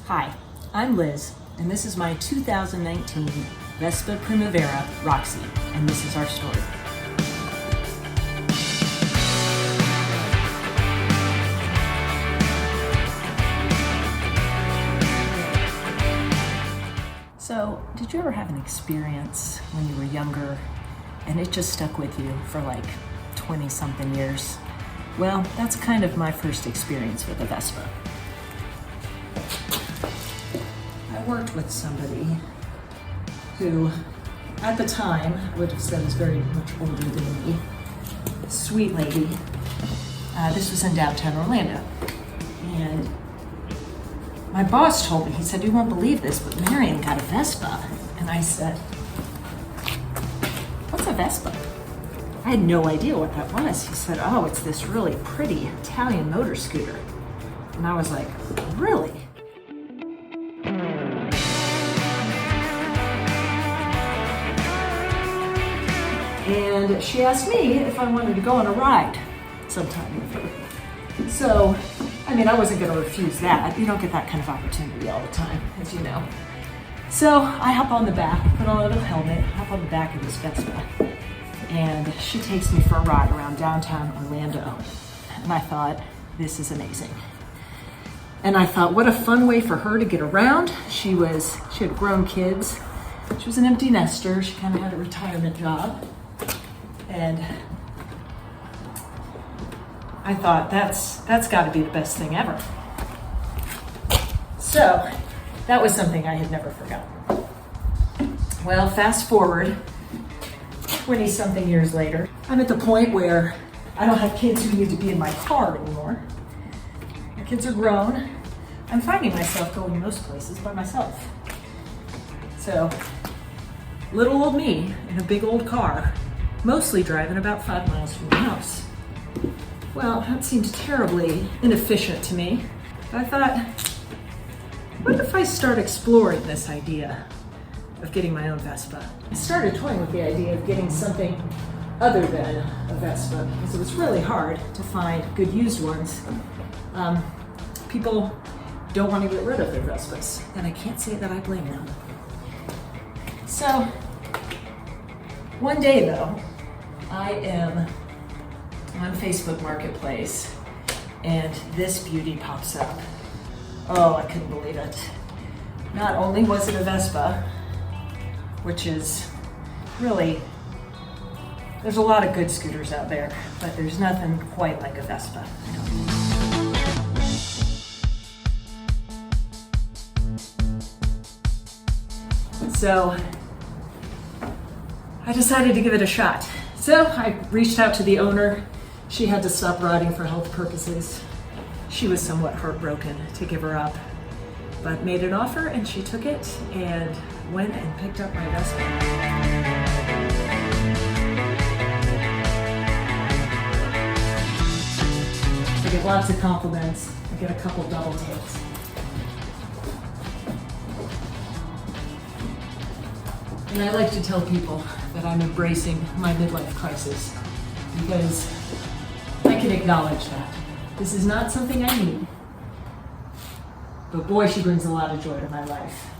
Hi, I'm Liz, and this is my 2019 Vespa Primavera Roxy, and this is our story. So, did you ever have an experience when you were younger and it just stuck with you for like 20-something years? Well, that's kind of my first experience with a Vespa. I worked with somebody who, at the time, I would have said is very much older than me. Sweet lady. This was in downtown Orlando. And my boss told me, he said, "You won't believe this, but Marion got a Vespa." And I said, "What's a Vespa?" I had no idea what that was. He said, "Oh, it's this really pretty Italian motor scooter." And I was like, "Really?" And she asked me if I wanted to go on a ride sometime with her. So, I mean, I wasn't going to refuse that. You don't get that kind of opportunity all the time, as you know. So I hop on the back, put on a little helmet, hop on the back of this Vespa, and she takes me for a ride around downtown Orlando. And I thought, this is amazing. And I thought, what a fun way for her to get around. She had grown kids. She was an empty nester. She kind of had a retirement job. And I thought, that's got to be the best thing ever. So that was something I had never forgotten. Well, fast forward 20-something years later, I'm at the point where I don't have kids who need to be in my car anymore. My kids are grown. I'm finding myself going most places by myself. So little old me in a big old car, mostly driving about 5 miles from the house. Well, that seemed terribly inefficient to me. But I thought, what if I start exploring this idea of getting my own Vespa? I started toying with the idea of getting something other than a Vespa because it was really hard to find good used ones. People don't want to get rid of their Vespas, and I can't say that I blame them. So, one day though, I am on Facebook Marketplace and this beauty pops up. Oh, I couldn't believe it. Not only was it a Vespa, which is really, there's a lot of good scooters out there, but there's nothing quite like a Vespa. So I decided to give it a shot. So I reached out to the owner. She had to stop riding for health purposes. She was somewhat heartbroken to give her up, but made an offer and she took it and went and picked up my Vespa. I get lots of compliments. I get a couple double takes. And I like to tell people that I'm embracing my midlife crisis because I can acknowledge that. This is not something I need, but boy, she brings a lot of joy to my life.